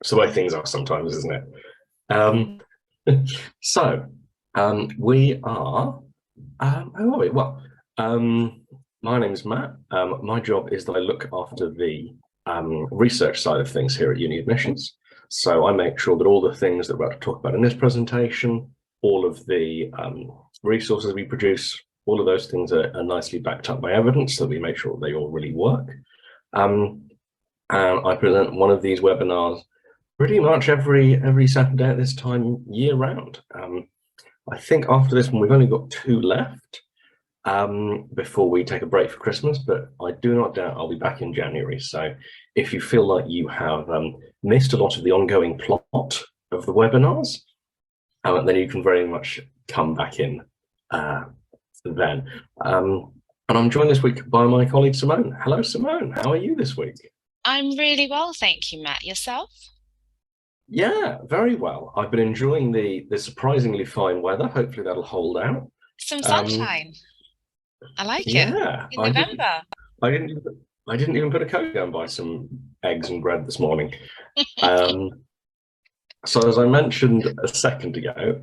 It's the way things are sometimes, isn't it? Um, so we are. Who are we? Well, my name's Matt. My job is that I look after the research side of things here at UniAdmissions. So I make sure that all the things that we're about to talk about in this presentation, all of the resources we produce, all of those things are nicely backed up by evidence, so that we make sure they all really work. And I present one of these webinars pretty much every Saturday at this time, year round. I think after this one, we've only got 2 left before we take a break for Christmas, but I do not doubt I'll be back in January. So if you feel like you have missed a lot of the ongoing plot of the webinars, then you can very much come back in then. And I'm joined this week by my colleague Simone. Hello, Simone. How are you this week? I'm really well, thank you, Matt. Yourself? Yeah, very well. I've been enjoying the surprisingly fine weather. Hopefully that'll hold out. Some Um, sunshine. I like it. yeah, In November. I didn't I didn't even put a coat down, buy some eggs and bread this morning. Um, so as I mentioned a second ago,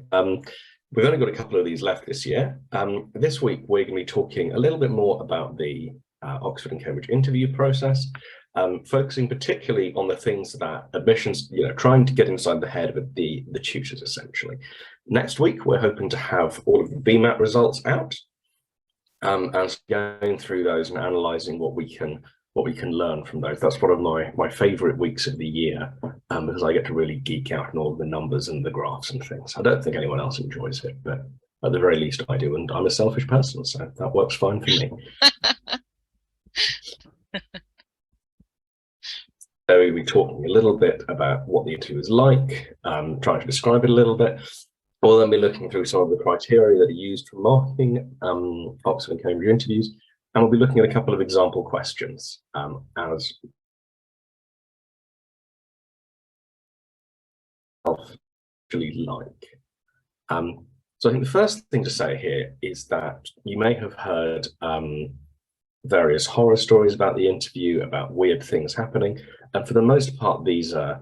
we've only got a couple of these left this year. This week we're going to be talking a little bit more about the Oxford and Cambridge interview process, focusing particularly on the things that admissions, trying to get inside the head of the tutors essentially. Next week we're hoping to have all of the BMAT results out, and going through those and analysing what we can learn from those. That's one of my favourite weeks of the year, because I get to really geek out on all the numbers and the graphs and things. I don't think anyone else enjoys it, but at the very least I do, and I'm a selfish person, so that works fine for me. So we'll be talking a little bit about what the interview is like, trying to describe it a little bit. We'll then be looking through some of the criteria that are used for marking Oxford and Cambridge interviews, and we'll be looking at a couple of example questions as actually like. So I think the first thing to say here is that you may have heard various horror stories about the interview, about weird things happening, and for the most part, these are,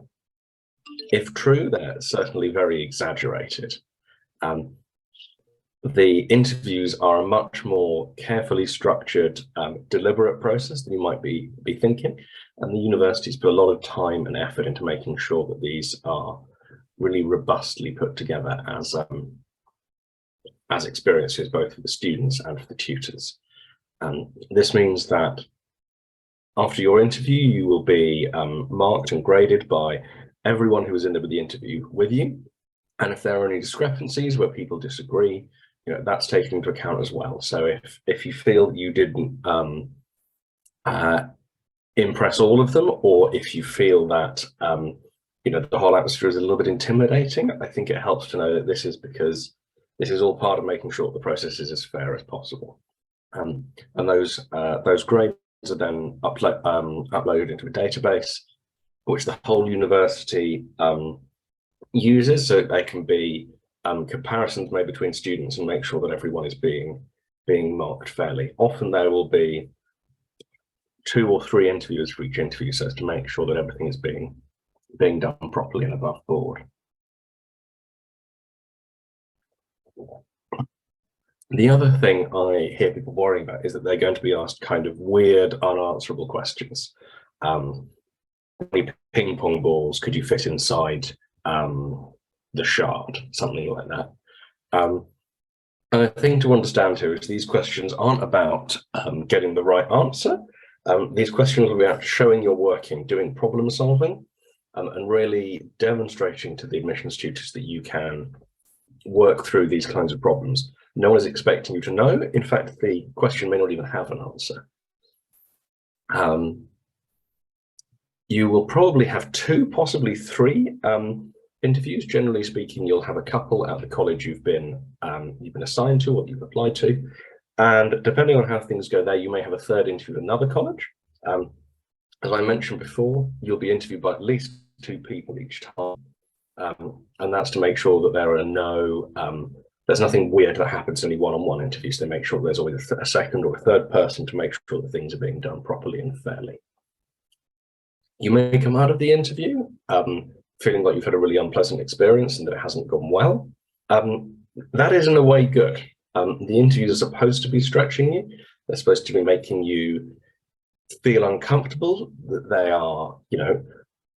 if true, they're certainly very exaggerated. The interviews are a much more carefully structured, deliberate process than you might be thinking, and the universities put a lot of time and effort into making sure that these are really robustly put together as experiences, both for the students and for the tutors. This means that after your interview, you will be marked and graded by everyone who was in the interview with you. And if there are any discrepancies where people disagree, that's taken into account as well. So if you feel you didn't impress all of them, or if you feel that the whole atmosphere is a little bit intimidating, I think it helps to know that this is because this is all part of making sure the process is as fair as possible. And those grades are then uploaded into a database, which the whole university uses, so they can be comparisons made between students and make sure that everyone is being marked fairly. Often there will be 2 or 3 interviewers for each interview, so as to make sure that everything is being done properly and above board. The other thing I hear people worrying about is that they're going to be asked kind of weird, unanswerable questions. How many ping pong balls could you fit inside the shard? Something like that. And the thing to understand here is these questions aren't about getting the right answer. These questions will be about showing your working, doing problem solving, and really demonstrating to the admissions tutors that you can work through these kinds of problems. No one is expecting you to know. In fact, the question may not even have an answer. You will probably have 2, possibly 3 interviews. Generally speaking, you'll have a couple at the college you've been assigned to or you've applied to, and depending on how things go there, you may have a 3rd interview at another college. As I mentioned before, you'll be interviewed by at least 2 people each time, and that's to make sure that there are there's nothing weird that happens in any one-on-one interviews. They make sure there's always a 2nd or a 3rd person to make sure that things are being done properly and fairly. You may come out of the interview feeling like you've had a really unpleasant experience and that it hasn't gone well, that is in a way good. The interviews are supposed to be stretching you. They're supposed to be making you feel uncomfortable, that they are,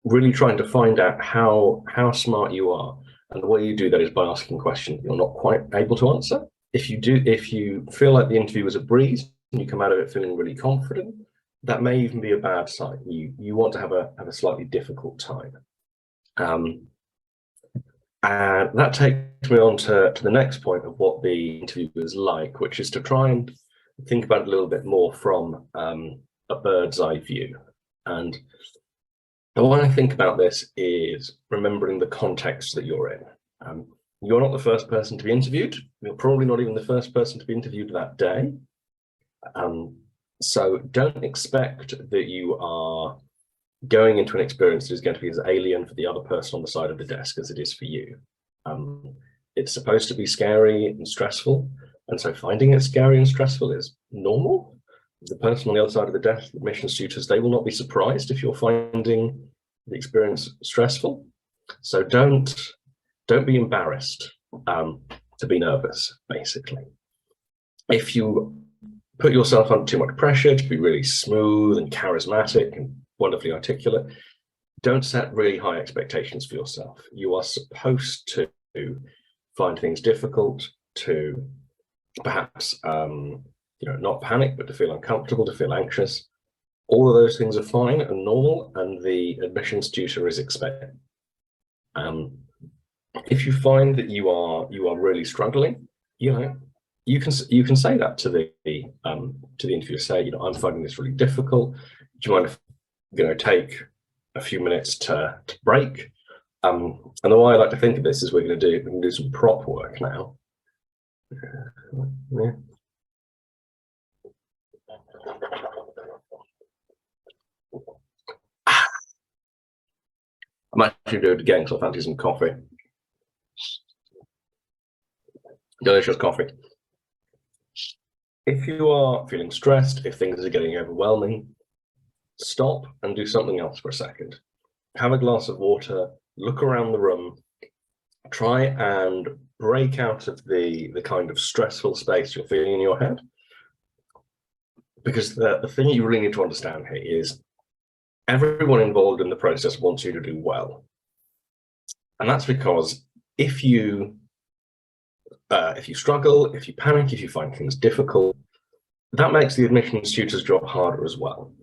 really trying to find out how smart you are. And the way you do that is by asking questions you're not quite able to answer. If you feel like the interview was a breeze and you come out of it feeling really confident, that may even be a bad sign. You want to have a slightly difficult time. And that takes me on to the next point of what the interview is like, which is to try and think about it a little bit more from a bird's eye view. And the way I think about this is remembering the context that you're in. You're not the first person to be interviewed. You're probably not even the first person to be interviewed that day. So don't expect that you are going into an experience that is going to be as alien for the other person on the side of the desk as it is for you. It's supposed to be scary and stressful, and so finding it scary and stressful is normal. The person on the other side of the desk, the admissions tutors, they will not be surprised if you're finding the experience stressful. So don't be embarrassed to be nervous, basically. If you put yourself under too much pressure to be really smooth and charismatic and wonderfully articulate, don't set really high expectations for yourself. You are supposed to find things difficult, to perhaps not panic, but to feel uncomfortable, to feel anxious. All of those things are fine and normal, and the admissions tutor is expected. If you find that you are really struggling, you can say that to the interviewer. Say, I'm finding this really difficult. Do you mind if take a few minutes to break? And the way I like to think of this is we can do some prop work now. Yeah. I'm actually doing it again because I fancy some coffee. Delicious coffee. If you are feeling stressed, if things are getting overwhelming, stop and do something else for a second. Have a glass of water, look around the room, try and break out of the kind of stressful space you're feeling in your head. Because the thing you really need to understand here is everyone involved in the process wants you to do well. And that's because if you struggle, if you panic, if you find things difficult, that makes the admissions tutor's job harder as well.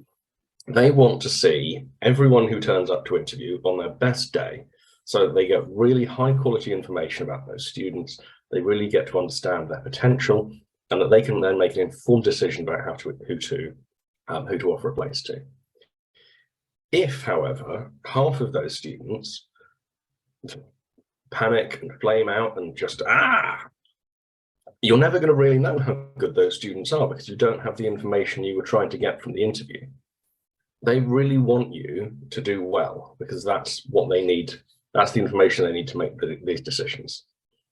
They want to see everyone who turns up to interview on their best day, so that they get really high quality information about those students. They really get to understand their potential, and that they can then make an informed decision about who to offer a place to. If, however, half of those students panic and flame out and just you're never going to really know how good those students are, because you don't have the information you were trying to get from the interview. They really want you to do well, because that's what they need. That's the information they need to make these decisions.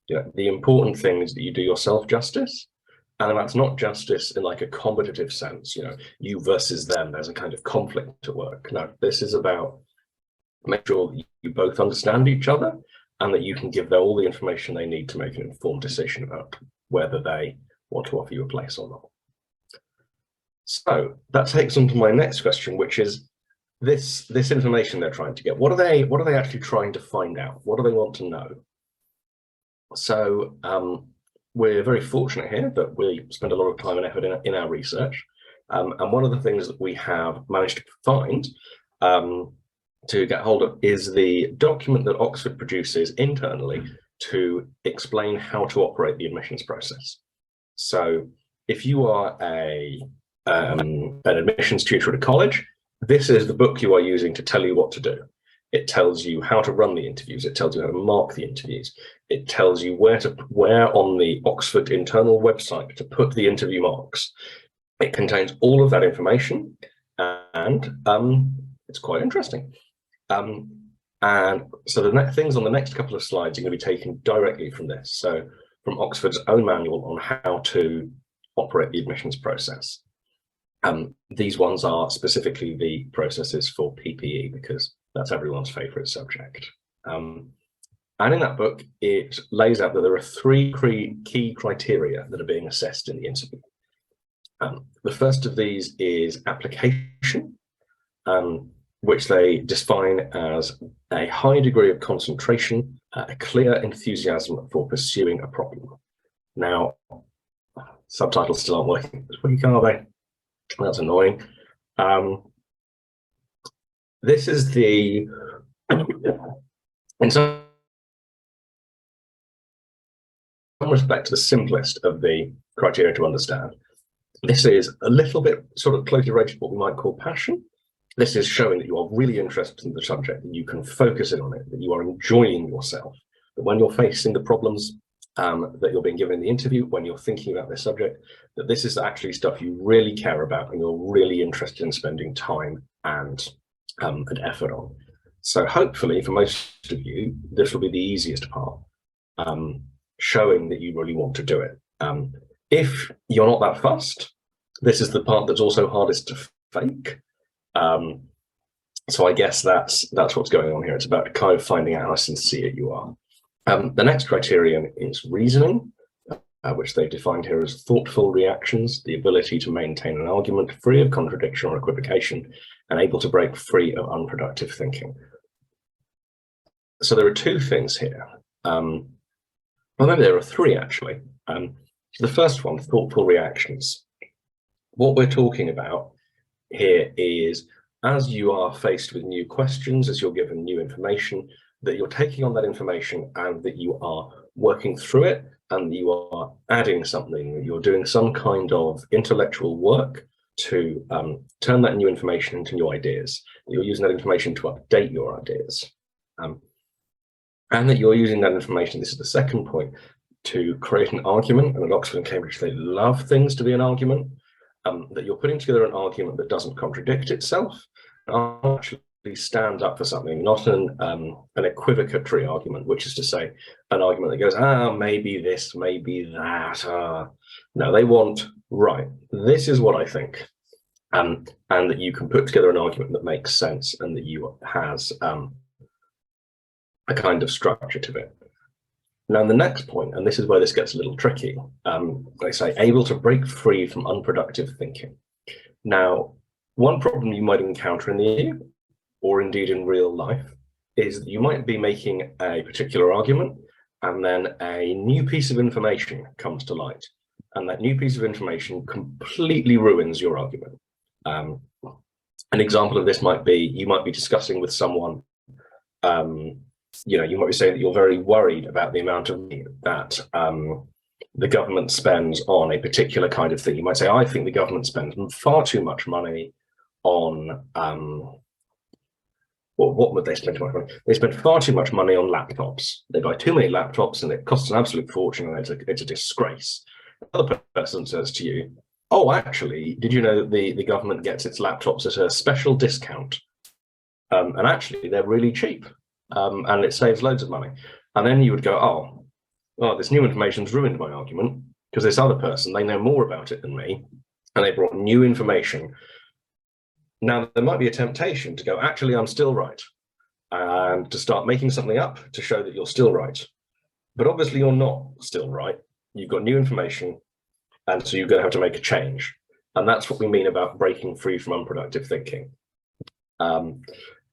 The important thing is that you do yourself justice, and that's not justice in like a competitive sense, you versus them, there's a kind of conflict at work. No, this is about make sure you both understand each other, and that you can give them all the information they need to make an informed decision about whether they want to offer you a place or not. So that takes on to my next question, which is this information they're trying to get. What are they actually trying to find out? What do they want to know? So we're very fortunate here that we spend a lot of time and effort in our research. And one of the things that we have managed to find to get hold of is the document that Oxford produces internally to explain how to operate the admissions process. So if you are an admissions tutor at a college, this is the book you are using to tell you what to do. It tells you how to run the interviews. It tells you how to mark the interviews. It tells you where on the Oxford internal website to put the interview marks. It contains all of that information, and it's quite interesting. And so the things on the next couple of slides are going to be taken directly from this. So from Oxford's own manual on how to operate the admissions process. These ones are specifically the processes for PPE, because that's everyone's favorite subject. And in that book, it lays out that there are three key criteria that are being assessed in the interview. The first of these is application, which they define as a high degree of concentration, a clear enthusiasm for pursuing a problem. Now, subtitles still aren't working this week, are they? That's annoying. This is the, in some respect, the simplest of the criteria to understand. This is a little bit sort of closely related to what we might call passion. This is showing that you are really interested in the subject, that you can focus in on it, that you are enjoying yourself, that when you're facing the problems that you're being given in the interview, when you're thinking about this subject, that this is actually stuff you really care about and you're really interested in spending time and effort on. So hopefully for most of you, this will be the easiest part, showing that you really want to do it. If you're not that fussed, this is the part that's also hardest to fake. So I guess that's what's going on here. It's about kind of finding out how sincere you are. The next criterion is reasoning, which they've defined here as thoughtful reactions, the ability to maintain an argument free of contradiction or equivocation, and able to break free of unproductive thinking. So there are two things here. Well, maybe there are three actually. The first one, thoughtful reactions. What we're talking about here is, as you are faced with new questions, as you're given new information, that you're taking on that information and that you are working through it and you are adding something, you're doing some kind of intellectual work to turn that new information into new ideas. You're using that information to update your ideas. And that you're using that information, this is the second point, to create an argument. And at Oxford and Cambridge, they love things to be an argument. That you're putting together an argument that doesn't contradict itself, actually stand up for something, not an equivocatory argument, which is to say an argument that goes, maybe this, maybe that. No, they want, right, this is what I think. And that you can put together an argument that makes sense and that you has a kind of structure to it. Now, the next point, and this is where this gets a little tricky, they say able to break free from unproductive thinking. Now, one problem you might encounter in the interview, or indeed in real life, is that you might be making a particular argument and then a new piece of information comes to light. And that new piece of information completely ruins your argument. An example of this might be, you might be discussing with someone, you might be saying that you're very worried about the amount of money that the government spends on a particular kind of thing. You might say, I think the government spends far too much money on, what would they spend too much money? They spend far too much money on laptops. They buy too many laptops and it costs an absolute fortune and it's a disgrace. Another person says to you, oh, actually, did you know that the government gets its laptops at a special discount? And actually, they're really cheap. And it saves loads of money. And then you would go, oh, well, this new information's ruined my argument because this other person, they know more about it than me, and they brought new information. Now, there might be a temptation to go, actually, I'm still right, and to start making something up to show that you're still right. But obviously, you're not still right. You've got new information, and so you're going to have to make a change. And that's what we mean about breaking free from unproductive thinking.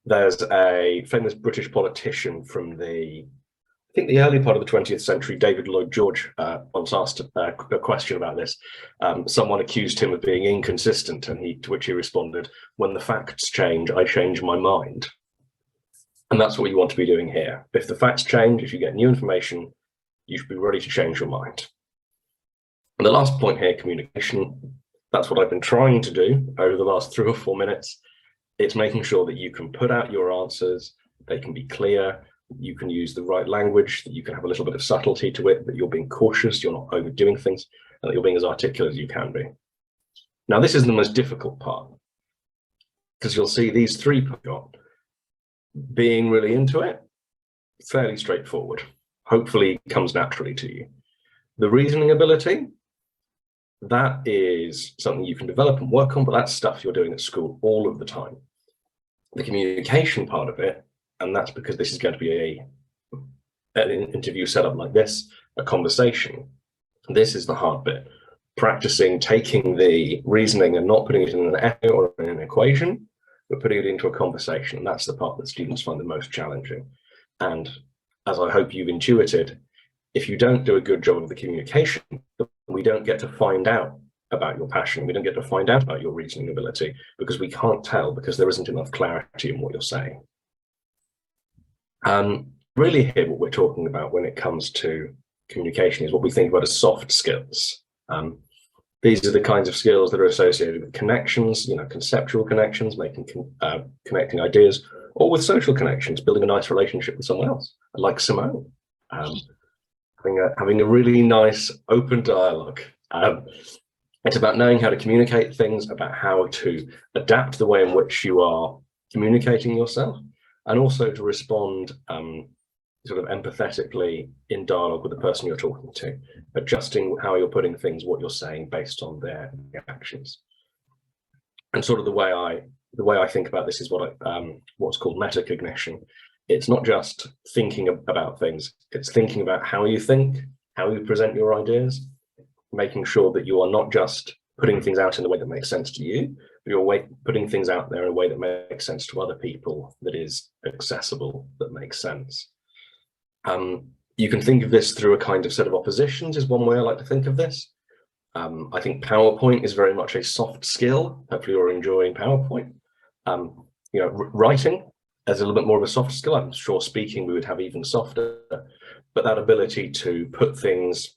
There's a famous British politician from the early part of the 20th century, David Lloyd George, once asked a question about this. Someone accused him of being inconsistent, and to which he responded, when the facts change, I change my mind. And that's what you want to be doing here. If the facts change, if you get new information, you should be ready to change your mind. And the last point here, communication. That's what I've been trying to do over the last 3 or 4 minutes. It's making sure that you can put out your answers, they can be clear, you can use the right language, that you can have a little bit of subtlety to it, that you're being cautious, you're not overdoing things, and that you're being as articulate as you can be. Now, this is the most difficult part, because you'll see these three got being really into it, fairly straightforward. Hopefully it comes naturally to you. The reasoning ability, that is something you can develop and work on, but that's stuff you're doing at school all of the time. The communication part of it, And that's because this is going to be an interview set up like this, a conversation. This is the hard bit. Practicing taking the reasoning and not putting it in an essay or in an equation, but putting it into a conversation. And that's the part that students find the most challenging. And as I hope you've intuited, if you don't do a good job of the communication, we don't get to find out about your passion. We don't get to find out about your reasoning ability because we can't tell, because there isn't enough clarity in what you're saying. Really here, what we're talking about when it comes to communication is what we think about as soft skills. These are the kinds of skills that are associated with connections, conceptual connections, connecting ideas, or with social connections, building a nice relationship with someone else, like Simone. Having a really nice open dialogue. It's about knowing how to communicate things, about how to adapt the way in which you are communicating yourself, and also to respond sort of empathetically in dialogue with the person you're talking to, adjusting how you're putting things, what you're saying based on their reactions. And sort of the way I think about this is what's called metacognition. It's not just thinking about things, it's thinking about how you think, how you present your ideas, making sure that you are not just putting things out in a way that makes sense to you, but you're putting things out there in a way that makes sense to other people, that is accessible, that makes sense. You can think of this through a kind of set of oppositions is one way I like to think of this. I think PowerPoint is very much a soft skill. Hopefully you're enjoying PowerPoint. Writing is a little bit more of a soft skill. I'm sure speaking we would have even softer, but that ability to put things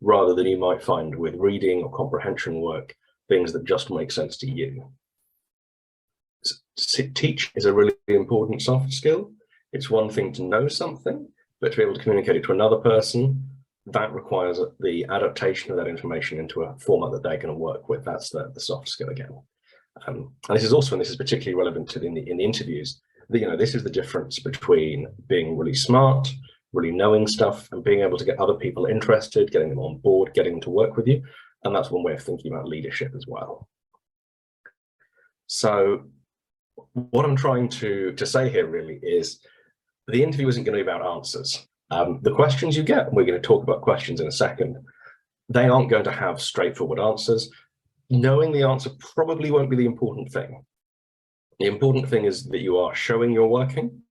rather than you might find with reading or comprehension work, things that just make sense to you. Teach is a really important soft skill. It's one thing to know something, but to be able to communicate it to another person, that requires the adaptation of that information into a format that they're going to work with. That's the soft skill again. And this is also, and this is particularly relevant to in the interviews, this is the difference between being really smart, really knowing stuff, and being able to get other people interested, getting them on board, getting them to work with you. And that's one way of thinking about leadership as well. So what I'm trying to say here really is the interview isn't going to be about answers. The questions you get, and we're going to talk about questions in a second, they aren't going to have straightforward answers. Knowing the answer probably won't be the important thing. The important thing is that you are showing you're working,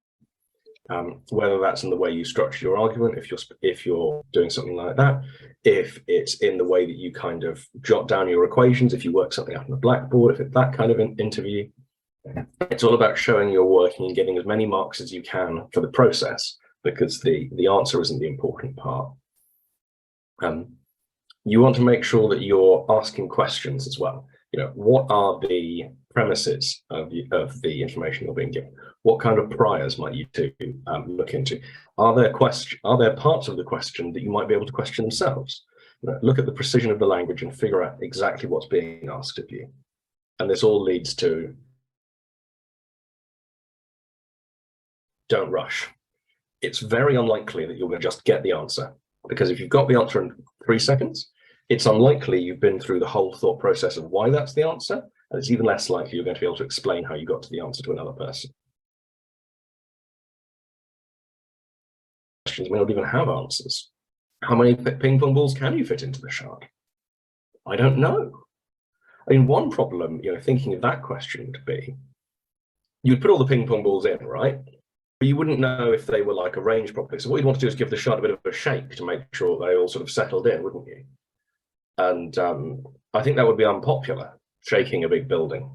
whether that's in the way you structure your argument, if you're doing something like that, if it's in the way that you kind of jot down your equations, if you work something out on the blackboard, if it's that kind of an interview. It's all about showing you're working and getting as many marks as you can for the process, because the answer isn't the important part. You want to make sure that you're asking questions as well. What are the premises of the information you're being given? What kind of priors might you to look into? Are there parts of the question that you might be able to question themselves? Look at the precision of the language and figure out exactly what's being asked of you. And this all leads to don't rush. It's very unlikely that you're going to just get the answer, because if you've got the answer in 3 seconds, it's unlikely you've been through the whole thought process of why that's the answer, and it's even less likely you're going to be able to explain how you got to the answer to another person. Questions may not even have answers. How many ping pong balls can you fit into the shard? I don't know. I mean, one problem, thinking of that question would be, you'd put all the ping pong balls in, right? But you wouldn't know if they were like arranged properly. So what you'd want to do is give the shard a bit of a shake to make sure they all sort of settled in, wouldn't you? And I think that would be unpopular, shaking a big building.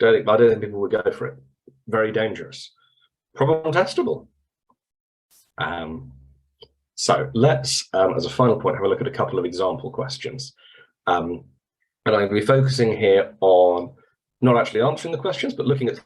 I don't think people would go for it. Very dangerous. Probably untestable. So let's, as a final point, have a look at a couple of example questions. And I'm going to be focusing here on not actually answering the questions, but looking at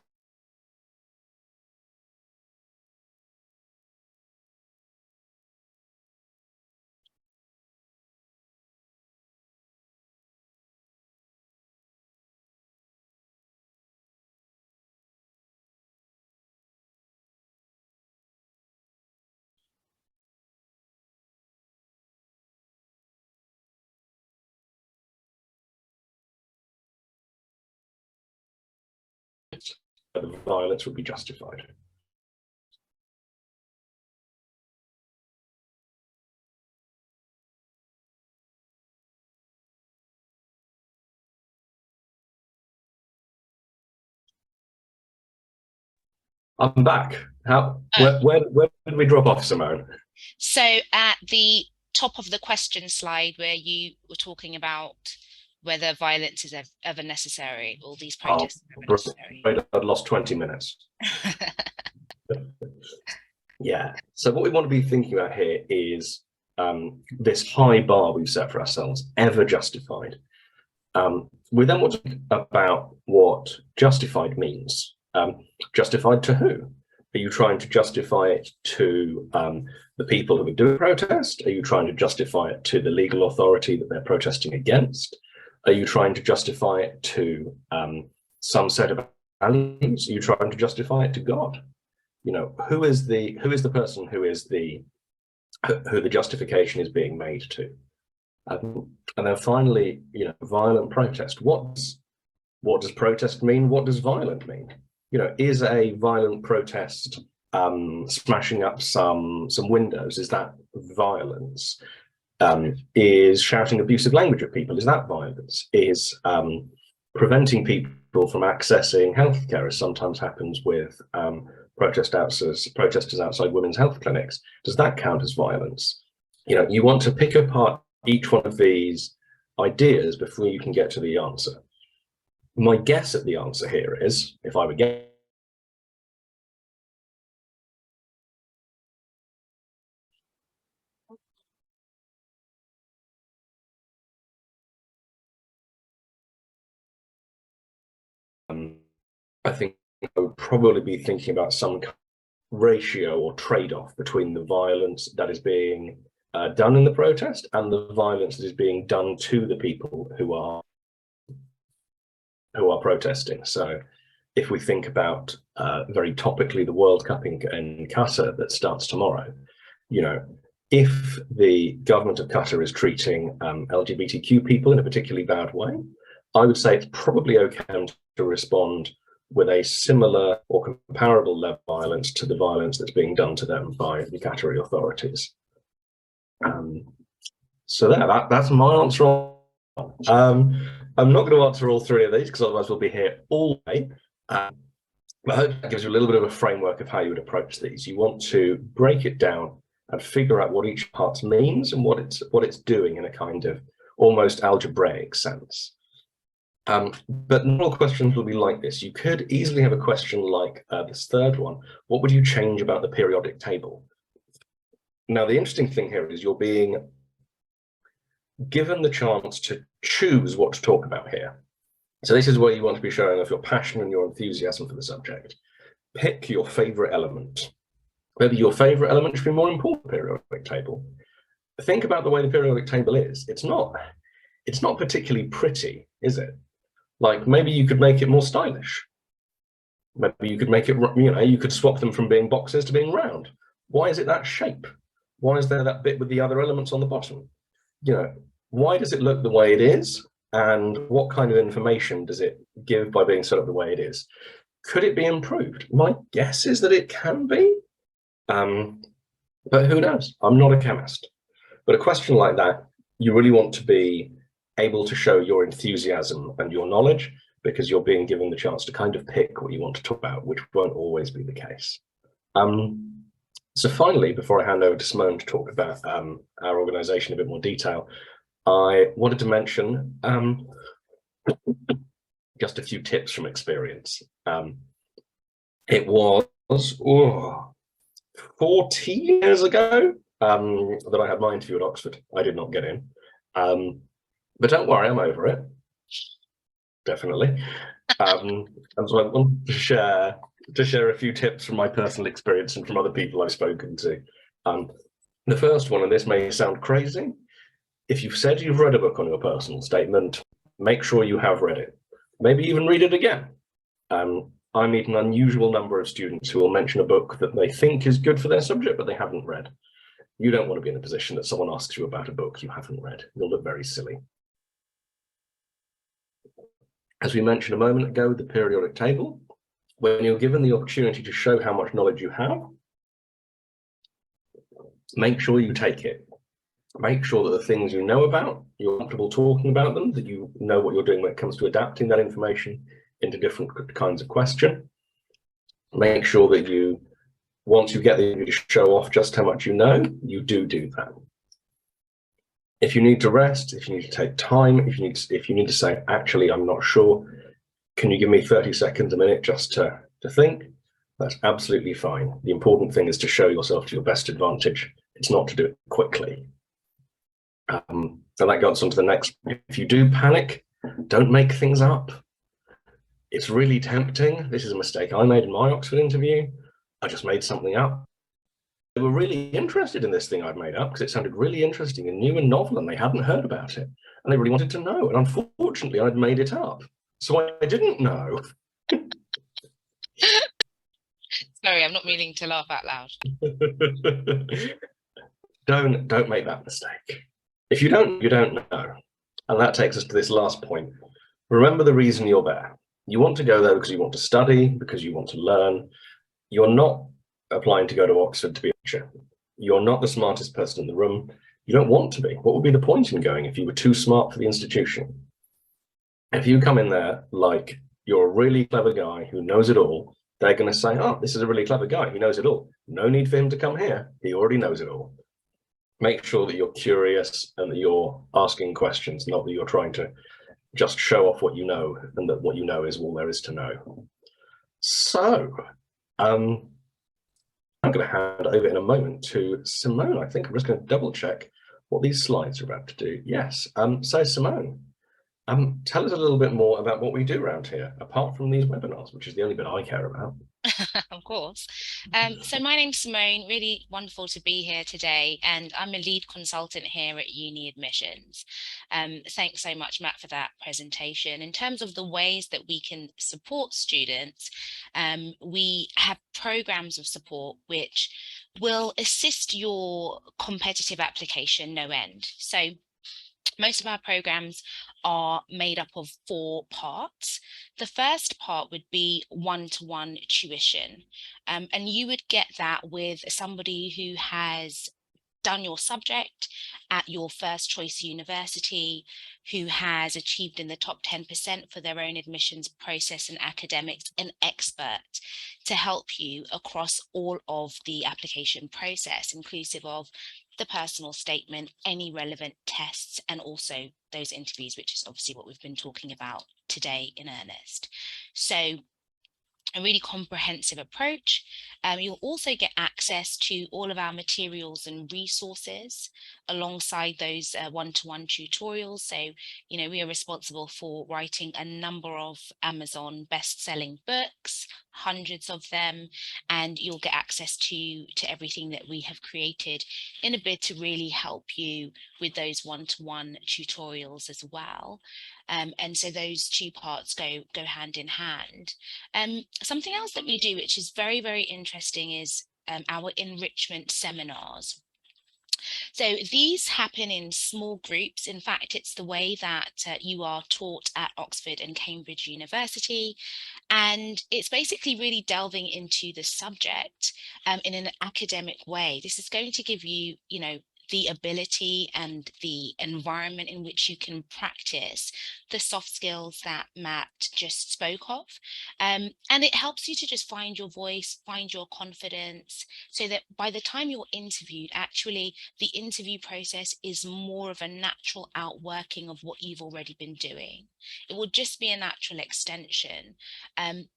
the violence would be justified. I'm back. Where did we drop off, Simone? So at the top of the question slide where you were talking about whether violence is ever necessary, all these protests are ever necessary. I'd lost 20 minutes. Yeah. So what we want to be thinking about here is this high bar we've set for ourselves, ever justified. We then want to think about what justified means. Justified to who? Are you trying to justify it to the people who are doing protest? Are you trying to justify it to the legal authority that they're protesting against? Are you trying to justify it to some set of values? Are you trying to justify it to God? You know, who is the person who the justification is being made to? And then finally, you know, violent protest. What does protest mean? What does violent mean? You know, is a violent protest smashing up some windows? Is that violence? Is shouting abusive language at people? Is that violence? Is preventing people from accessing healthcare, as sometimes happens with protesters outside women's health clinics? Does that count as violence? You know, you want to pick apart each one of these ideas before you can get to the answer. My guess at the answer here is, if I were guessing, I think I would probably be thinking about some ratio or trade-off between the violence that is being done in the protest and the violence that is being done to the people who are protesting. So if we think about very topically the World Cup in Qatar that starts tomorrow, you know, if the government of Qatar is treating LGBTQ people in a particularly bad way, I would say it's probably okay to respond with a similar or comparable level of violence to the violence that's being done to them by the Qatari authorities. So that's my answer. I'm not going to answer all three of these because otherwise we'll be here all day. But I hope that gives you a little bit of a framework of how you would approach these. You want to break it down and figure out what each part means and what it's doing in a kind of almost algebraic sense. But not all questions will be like this. You could easily have a question like this third one. What would you change about the periodic table? Now, the interesting thing here is you're being given the chance to choose what to talk about here. So this is where you want to be showing off your passion and your enthusiasm for the subject. Pick your favorite element. Maybe your favorite element should be more important than the periodic table. Think about the way the periodic table is. It's not particularly pretty, is it? Like, maybe you could make it more stylish. Maybe you could make it, you know, you could swap them from being boxes to being round. Why is it that shape? Why is there that bit with the other elements on the bottom? You know, why does it look the way it is? And what kind of information does it give by being set up the way it is? Could it be improved? My guess is that it can be, but who knows? I'm not a chemist. But a question like that, you really want to be able to show your enthusiasm and your knowledge, because you're being given the chance to kind of pick what you want to talk about, which won't always be the case. So finally, before I hand over to Simone to talk about our organisation in a bit more detail, I wanted to mention just a few tips from experience. It was 14 years ago that I had my interview at Oxford. I did not get in. But don't worry, I'm over it. Definitely. And so I wanted to share a few tips from my personal experience and from other people I've spoken to. The first one, and this may sound crazy, if you've said you've read a book on your personal statement, make sure you have read it. Maybe even read it again. I meet an unusual number of students who will mention a book that they think is good for their subject, but they haven't read. You don't want to be in a position that someone asks you about a book you haven't read. You'll look very silly. As we mentioned a moment ago, the periodic table, when you're given the opportunity to show how much knowledge you have, make sure you take it. Make sure that the things you know about, you're comfortable talking about them, that you know what you're doing when it comes to adapting that information into different kinds of question. Make sure that you, once you get the ability to show off just how much you know, you do that. If you need to rest, if you need to take time, if you need to say, actually, I'm not sure, can you give me 30 seconds, a minute just to think? That's absolutely fine. The important thing is to show yourself to your best advantage. It's not to do it quickly. And that goes on to the next. If you do panic, don't make things up. It's really tempting. This is a mistake I made in my Oxford interview. I just made something up. They were really interested in this thing I'd made up because it sounded really interesting and new and novel, and they hadn't heard about it. And they really wanted to know. And unfortunately, I'd made it up. So I didn't know. Sorry, I'm not meaning to laugh out loud. Don't make that mistake. If you don't, you don't know. And that takes us to this last point. Remember the reason you're there. You want to go there because you want to study, because you want to learn. You're not applying to go to Oxford to be a teacher. You're not the smartest person in the room. You don't want to be. What would be the point in going if you were too smart for the institution? If you come in there like you're a really clever guy who knows it all, they're going to say, oh, this is a really clever guy. He knows it all. No need for him to come here. He already knows it all. Make sure that you're curious and that you're asking questions, not that you're trying to just show off what you know and that what you know is all there is to know. So I'm going to hand over in a moment to Simone. I think I'm just going to double check what these slides are about to do. Yes. So Simone, tell us a little bit more about what we do around here, apart from these webinars, which is the only bit I care about. Of course. So my name's Simone, really wonderful to be here today, and I'm a lead consultant here at UniAdmissions. Thanks so much, Matt, for that presentation. In terms of the ways that we can support students, we have programs of support which will assist your competitive application no end. So most of our programs are made up of 4 parts. The first part would be one-to-one tuition, and you would get that with somebody who has done your subject at your first choice university, who has achieved in the top 10% for their own admissions process and academics, an expert to help you across all of the application process, inclusive of the personal statement, any relevant tests, and also those interviews, which is obviously what we've been talking about today in earnest. So a really comprehensive approach. You'll also get access to all of our materials and resources alongside those one-to-one tutorials. So, you know, we are responsible for writing a number of Amazon best-selling books, hundreds of them, and you'll get access to everything that we have created in a bid to really help you with those one-to-one tutorials as well. And so those 2 parts go hand in hand. Something else that we do, which is very, very interesting, is our enrichment seminars. So these happen in small groups. In fact, it's the way that you are taught at Oxford and Cambridge University. And it's basically really delving into the subject in an academic way. This is going to give you, you know, the ability and the environment in which you can practice the soft skills that Matt just spoke of. And it helps you to just find your voice, find your confidence, so that by the time you're interviewed, actually the interview process is more of a natural outworking of what you've already been doing. It will just be a natural extension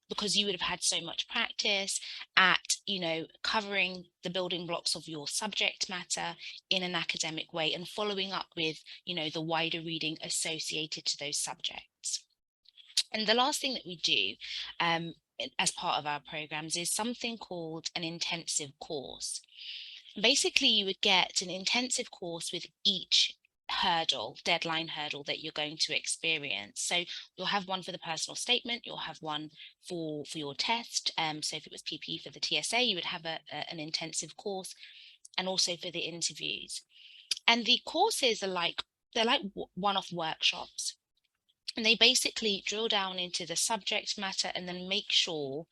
because you would have had so much practice at, you know, covering the building blocks of your subject matter in an academic way and following up with, you know, the wider reading associated to those subjects. And the last thing that we do as part of our programs is something called an intensive course. Basically, you would get an intensive course with each deadline hurdle that you're going to experience. So you'll have one for the personal statement, you'll have one for your test. So if it was PP for the TSA, you would have an intensive course, and also for the interviews. And the courses are they're like one-off workshops. And they basically drill down into the subject matter and then make sure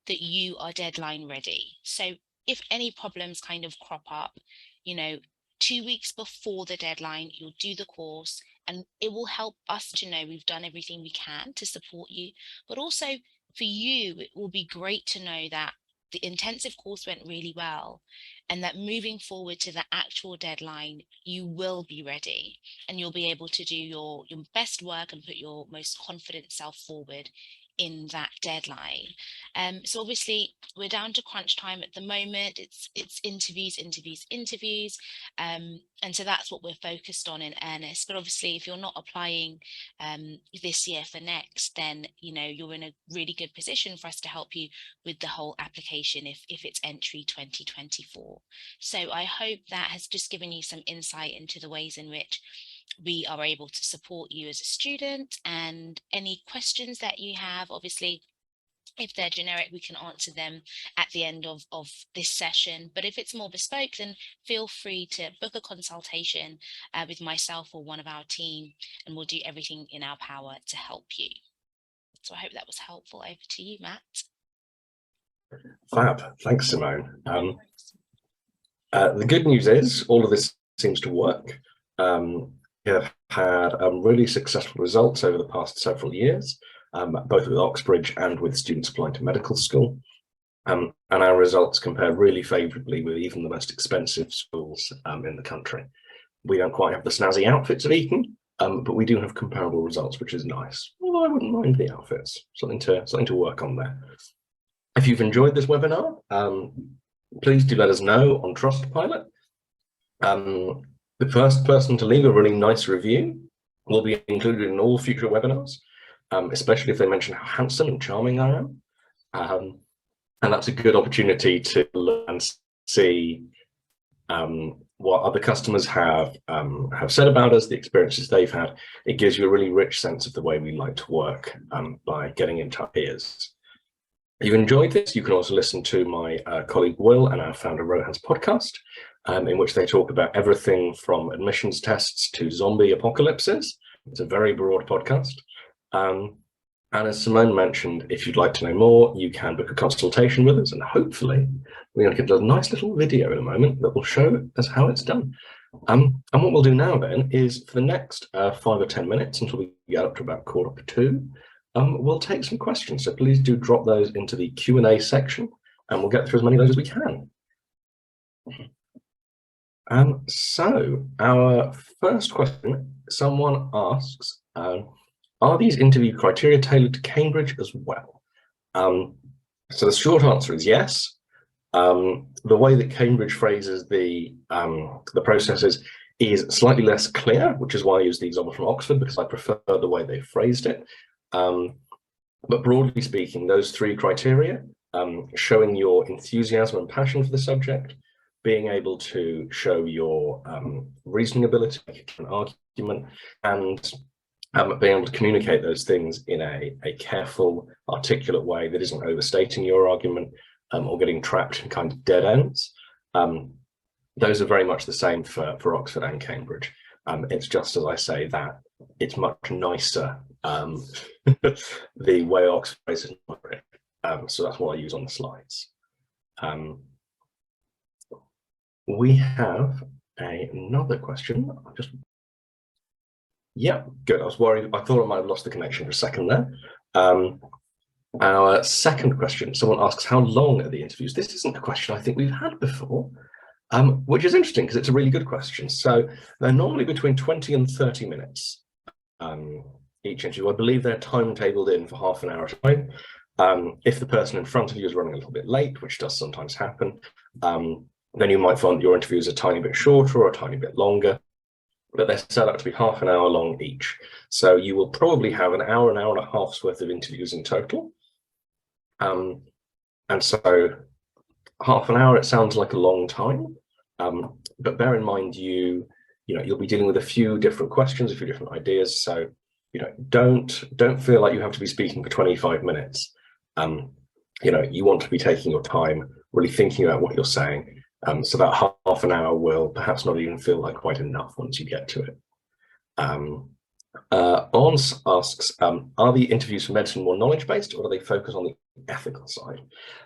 that you are deadline ready. So if any problems kind of crop up, 2 weeks before the deadline, you'll do the course, and it will help us to know we've done everything we can to support you. But also for you, it will be great to know that the intensive course went really well, and that moving forward to the actual deadline, you will be ready and you'll be able to do your best work and put your most confident self forward in that deadline. So obviously we're down to crunch time at the moment. It's interviews. And so that's what we're focused on in earnest. But obviously if you're not applying this year for next, then you're in a really good position for us to help you with the whole application if it's entry 2024. So I hope that has just given you some insight into the ways in which we are able to support you as a student. And any questions that you have, obviously, if they're generic, we can answer them at the end of this session. But if it's more bespoke, then feel free to book a consultation with myself or one of our team, and we'll do everything in our power to help you. So I hope that was helpful. Over to you, Matt. Fab. Thanks, Simone. The good news is all of this seems to work. We have had really successful results over the past several years, both with Oxbridge and with students applying to medical school. And our results compare really favourably with even the most expensive schools in the country. We don't quite have the snazzy outfits of Eton, but we do have comparable results, which is nice. Although I wouldn't mind the outfits, something to work on there. If you've enjoyed this webinar, please do let us know on Trustpilot. The first person to leave a really nice review will be included in all future webinars, especially if they mention how handsome and charming I am. And that's a good opportunity to learn and see what other customers have said about us, the experiences they've had. It gives you a really rich sense of the way we like to work by getting into our peers. If you've enjoyed this, you can also listen to my colleague Will and our founder Rohan's podcast, in which they talk about everything from admissions tests to zombie apocalypses. It's a very broad podcast. And as Simone mentioned, if you'd like to know more, you can book a consultation with us, and hopefully we're going to get a nice little video in a moment that will show us how it's done. And what we'll do now then is for the next 5 or 10 minutes until we get up to about 1:45, we'll take some questions. So please do drop those into the Q&A section and we'll get through as many of those as we can. So our first question, someone asks, are these interview criteria tailored to Cambridge as well? So the short answer is yes. The way that Cambridge phrases the processes is slightly less clear, which is why I use the example from Oxford, because I prefer the way they phrased it. But broadly speaking, those 3 criteria, showing your enthusiasm and passion for the subject, being able to show your reasoning ability, an argument, and being able to communicate those things in a careful, articulate way that isn't overstating your argument or getting trapped in kind of dead ends. Those are very much the same for Oxford and Cambridge. It's just, as I say, that it's much nicer the way Oxford is. So that's what I use on the slides. We have another question. Yeah, good. I was worried. I thought I might have lost the connection for a second there. Our second question, someone asks, how long are the interviews? This isn't a question I think we've had before, which is interesting because it's a really good question. So they're normally between 20 and 30 minutes each interview. I believe they're timetabled in for half an hour at a time. If the person in front of you is running a little bit late, which does sometimes happen, then you might find that your interviews are a tiny bit shorter or a tiny bit longer, but they're set up to be half an hour long each. So you will probably have an hour and a half's worth of interviews in total. And so half an hour, it sounds like a long time, but bear in mind you'll be dealing with a few different questions, a few different ideas. So don't feel like you have to be speaking for 25 minutes. You want to be taking your time, really thinking about what you're saying. So that half an hour will perhaps not even feel like quite enough once you get to it. Ons asks, are the interviews for medicine more knowledge-based, or do they focus on the ethical side?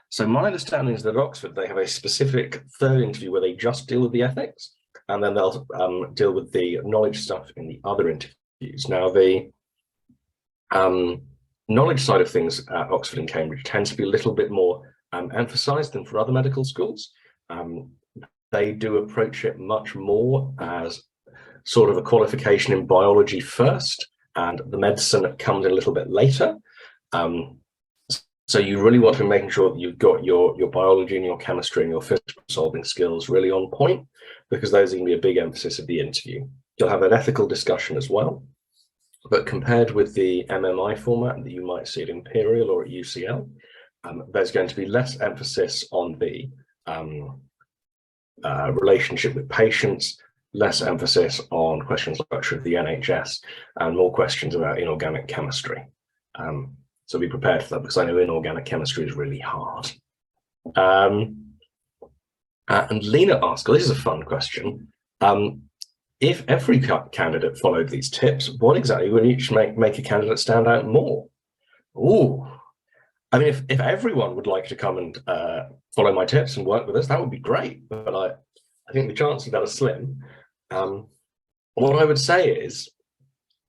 So my understanding is that at Oxford, they have a specific third interview where they just deal with the ethics, and then they'll deal with the knowledge stuff in the other interviews. Now, the knowledge side of things at Oxford and Cambridge tends to be a little bit more emphasized than for other medical schools. They do approach it much more as sort of a qualification in biology first, and the medicine comes in a little bit later. So you really want to be making sure that you've got your biology and your chemistry and your physical solving skills really on point, because those are going to be a big emphasis of the interview. You'll have an ethical discussion as well, but compared with the MMI format that you might see at Imperial or at UCL, there's going to be less emphasis on the relationship with patients, less emphasis on questions like structure of the NHS, and more questions about inorganic chemistry. So be prepared for that, because I know inorganic chemistry is really hard. And Lena asks, well, this is a fun question. If every candidate followed these tips, what exactly would each make a candidate stand out more? Ooh, I mean, if everyone would like to come and follow my tips and work with us, that would be great. But I think the chances of that are slim. What I would say is,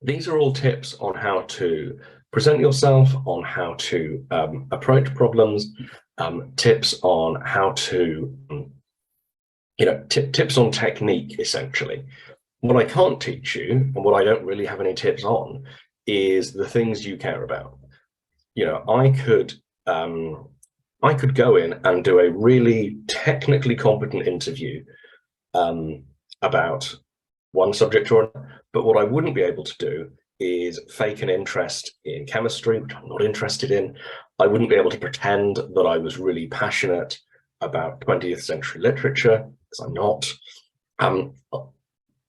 these are all tips on how to present yourself, on how to approach problems, tips on how to, tips on technique, essentially. What I can't teach you, and what I don't really have any tips on, is the things you care about. I could go in and do a really technically competent interview about one subject or another, but what I wouldn't be able to do is fake an interest in chemistry, which I'm not interested in. I wouldn't be able to pretend that I was really passionate about 20th century literature, because I'm not.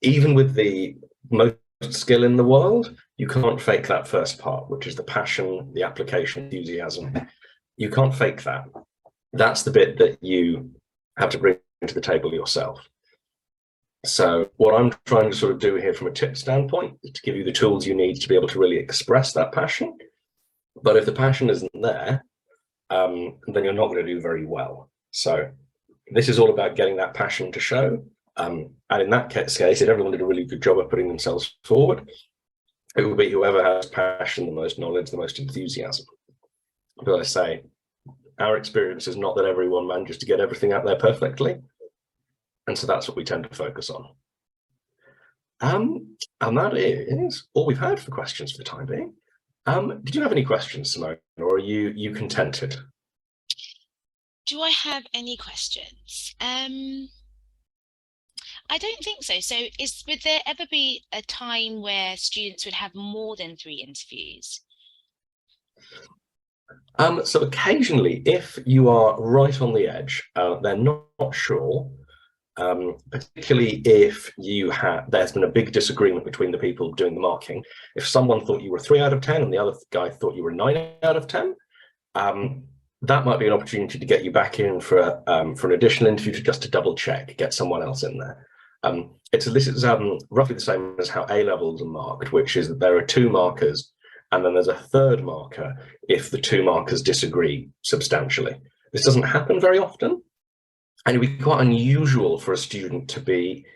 Even with the most skill in the world, you can't fake that first part, which is the passion, the application, enthusiasm. You can't fake that. That's the bit that you have to bring to the table yourself. So what I'm trying to sort of do here from a tip standpoint is to give you the tools you need to be able to really express that passion. But if the passion isn't there, then you're not going to do very well. So this is all about getting that passion to show. And in that case, if everyone did a really good job of putting themselves forward, it will be whoever has passion, the most knowledge, the most enthusiasm. But I say, our experience is not that everyone manages to get everything out there perfectly. And so that's what we tend to focus on. And that is all we've had for questions for the time being. Did you have any questions, Simone, or are you contented? Do I have any questions? I don't think so. So would there ever be a time where students would have more than 3 interviews? So occasionally, if you are right on the edge, they're not sure, particularly if there's been a big disagreement between the people doing the marking. If someone thought you were 3 out of 10 and the other guy thought you were 9 out of 10, that might be an opportunity to get you back in for an additional interview just to double check, get someone else in there. This is roughly the same as how A levels are marked, which is that there are 2 markers and then there's a 3rd marker if the 2 markers disagree substantially. This doesn't happen very often, and it would be quite unusual for a student to be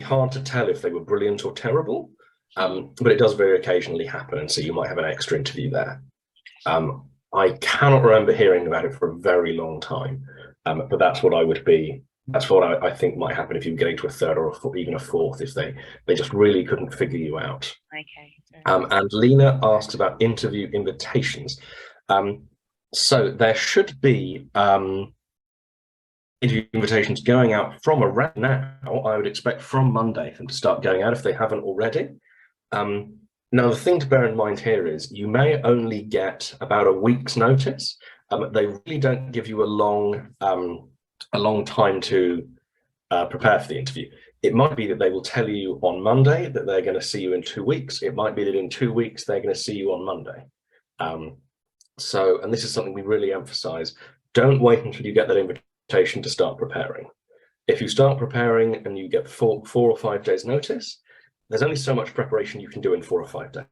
hard to tell if they were brilliant or terrible, but it does very occasionally happen, and so you might have an extra interview there. I cannot remember hearing about it for a very long time, but that's what I think might happen if you were getting to a 3rd or even a 4th, if they just really couldn't figure you out. Okay. And Lena asked about interview invitations. So there should be interview invitations going out from around now. I would expect from Monday for them to start going out if they haven't already. Now, the thing to bear in mind here is you may only get about a week's notice. They really don't give you a long time to prepare for the interview. It might be that they will tell you on Monday that they're going to see you in 2 weeks. It might be that in 2 weeks they're going to see you on Monday. And this is something we really emphasize. Don't wait until you get that invitation to start preparing. If you start preparing and you get 4 or 5 days notice, there's only so much preparation you can do in 4 or 5 days.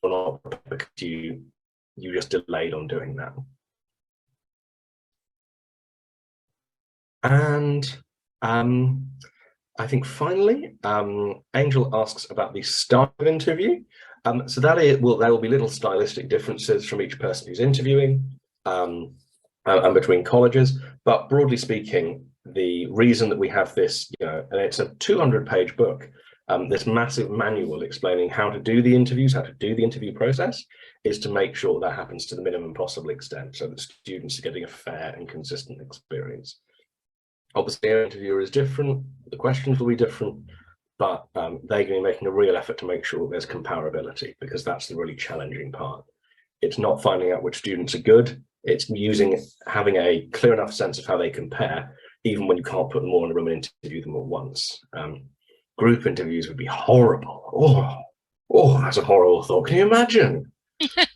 Or not, because you just delayed on doing that. And I think finally, Angel asks about the style of interview. So that there will be little stylistic differences from each person who's interviewing, and between colleges. But broadly speaking, the reason that we have this, and it's a 200-page book, this massive manual explaining how to do the interviews, how to do the interview process, is to make sure that happens to the minimum possible extent, so that students are getting a fair and consistent experience. Obviously, our interviewer is different, the questions will be different, but they're going to be making a real effort to make sure there's comparability, because that's the really challenging part. It's not finding out which students are good, it's having a clear enough sense of how they compare, even when you can't put them all in a room and interview them at once. Group interviews would be horrible. Oh, that's a horrible thought. Can you imagine?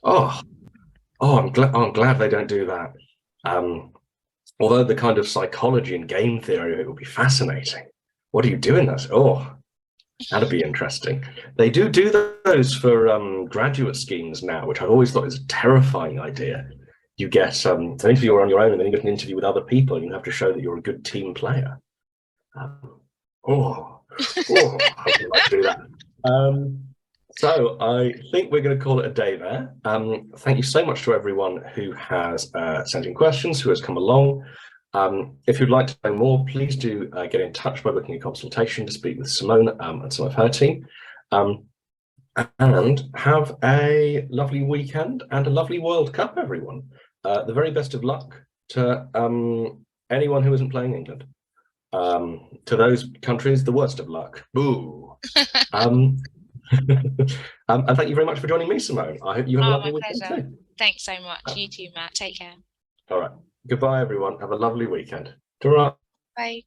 I'm glad they don't do that. Although the kind of psychology and game theory of it would be fascinating. What do you do in that? Oh, that'd be interesting. They do those for graduate schemes now, which I've always thought is a terrifying idea. You get an interview on your own, and then you get an interview with other people, and you have to show that you're a good team player. I would like to do that. So I think we're going to call it a day there. Thank you so much to everyone who has sent in questions, who has come along. If you'd like to know more, please do get in touch by booking a consultation to speak with Simone and some of her team. And have a lovely weekend and a lovely World Cup, everyone. The very best of luck to anyone who isn't playing England. To those countries, the worst of luck. Boo. And thank you very much for joining me, Simone. I hope you have a lovely weekend too. Thanks so much. You too, Matt. Take care. All right. Goodbye, everyone. Have a lovely weekend. Ta-ra. Bye.